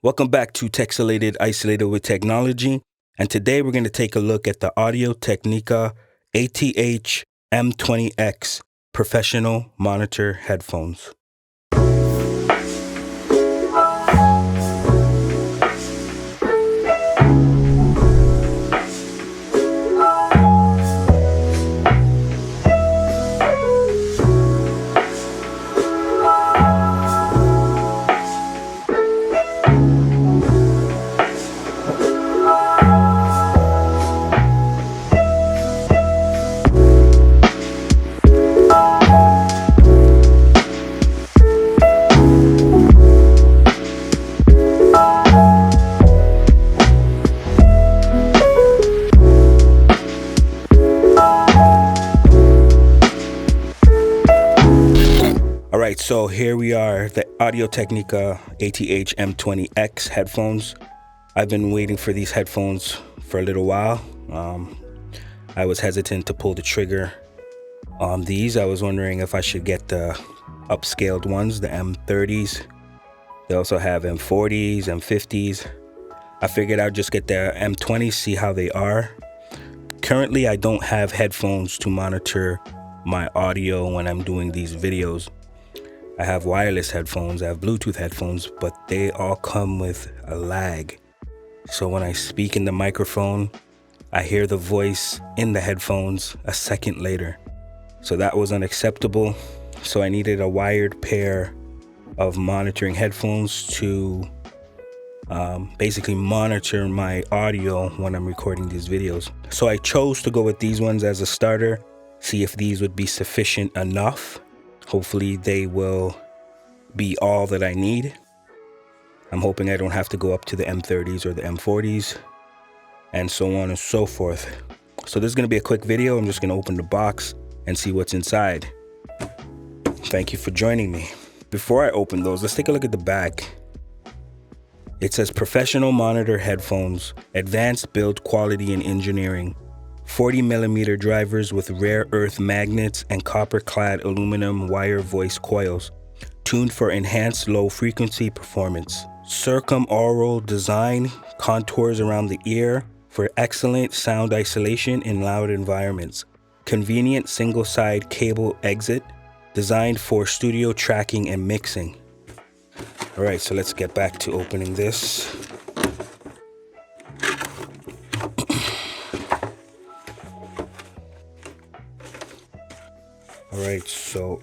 Welcome back to Texelated Isolated with Technology, and today we're going to take a look at the Audio-Technica ATH M20x professional monitor headphones. Alright, so here we are, the Audio-Technica ATH M20x headphones. I've been waiting for these headphones for a little while. I was hesitant to pull the trigger on these. I was wondering if I should get the upscaled ones, the M30s. They also have M40s, M50s. I figured I'd just get the M20s, see how they are. Currently, I don't have headphones to monitor my audio when I'm doing these videos. I have wireless headphones, I have Bluetooth headphones, but they all come with a lag. So when I speak in the microphone, I hear the voice in the headphones a second later. So that was unacceptable. So I needed a wired pair of monitoring headphones to basically monitor my audio when I'm recording these videos. So I chose to go with these ones as a starter, see if these would be sufficient enough. Hopefully they will be all that I need. I'm hoping I don't have to go up to the M30s or the M40s and so on and so forth. So this is going to be a quick video. I'm just going to open the box and see what's inside. Thank you for joining me. Before I open those, let's take a look at the back. It says professional monitor headphones, advanced build quality and engineering. 40mm drivers with rare earth magnets and copper-clad aluminum wire voice coils, tuned for enhanced low-frequency performance. Circumaural design, contours around the ear for excellent sound isolation in loud environments. Convenient single-side cable exit, designed for studio tracking and mixing. All right, so let's get back to opening this. All right, so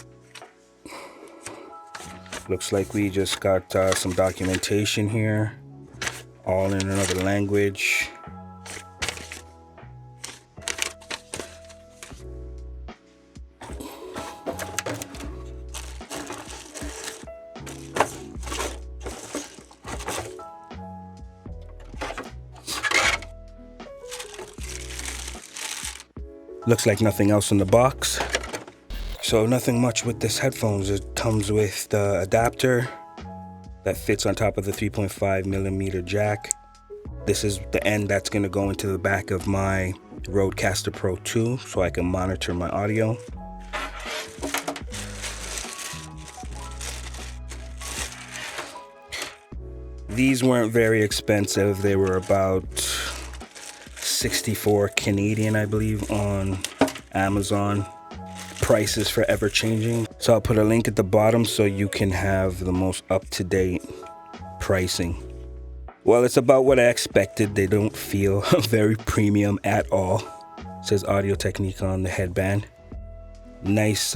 looks like we just got some documentation here, all in another language. Looks like nothing else in the box. So nothing much with this headphones. It comes with the adapter that fits on top of the 3.5mm jack. This is the end that's going to go into the back of my Rodecaster Pro 2 so I can monitor my audio. These weren't very expensive. They were about 64 Canadian, I believe, on Amazon. Prices forever changing. So I'll put a link at the bottom so you can have the most up-to-date pricing. Well, it's about what I expected. They don't feel very premium at all. It says Audio-Technica on the headband. Nice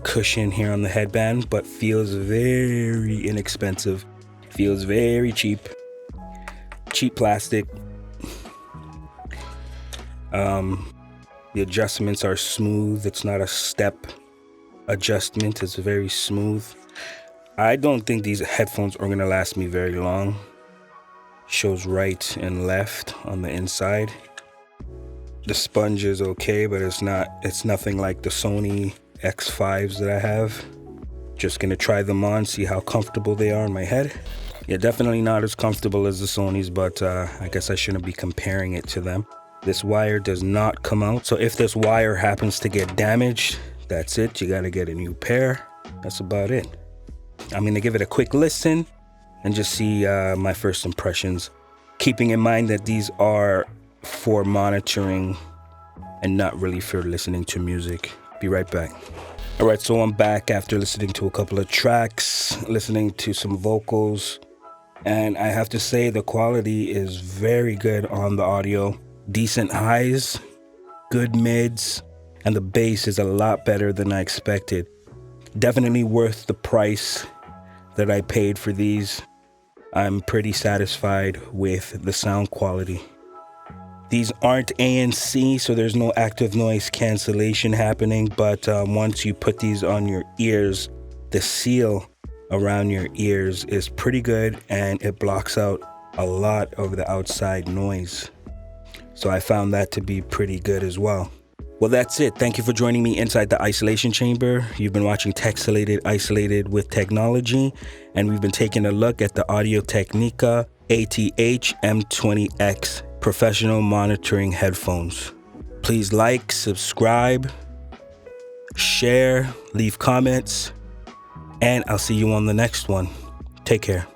cushion here on the headband, but feels very inexpensive. Feels very cheap. Cheap plastic. The adjustments are smooth. It's not a step adjustment. It's very smooth. I don't think these headphones are going to last me very long. Shows right and left on the inside. The sponge is okay, but it's nothing like the Sony X5s that I have. Just going to try them on, see how comfortable they are in my head. Yeah, definitely not as comfortable as the Sonys, but I guess I shouldn't be comparing it to them. This wire does not come out, so if this wire happens to get damaged, that's it. You gotta get a new pair. That's about it. I'm gonna give it a quick listen and just see my first impressions. Keeping in mind that these are for monitoring and not really for listening to music. Be right back. All right, so I'm back after listening to a couple of tracks, listening to some vocals, and I have to say the quality is very good on the audio. Decent highs, good mids, and the bass is a lot better than I expected. Definitely worth the price that I paid for these. I'm pretty satisfied with the sound quality. These aren't ANC, so there's no active noise cancellation happening, but once you put these on your ears, the seal around your ears is pretty good and it blocks out a lot of the outside noise. So I found that to be pretty good as well. Well, that's it. Thank you for joining me inside the isolation chamber. You've been watching Texelated Isolated with Technology, and we've been taking a look at the Audio-Technica ATH M20x professional monitoring headphones. Please like, subscribe, share, leave comments, and I'll see you on the next one. Take care.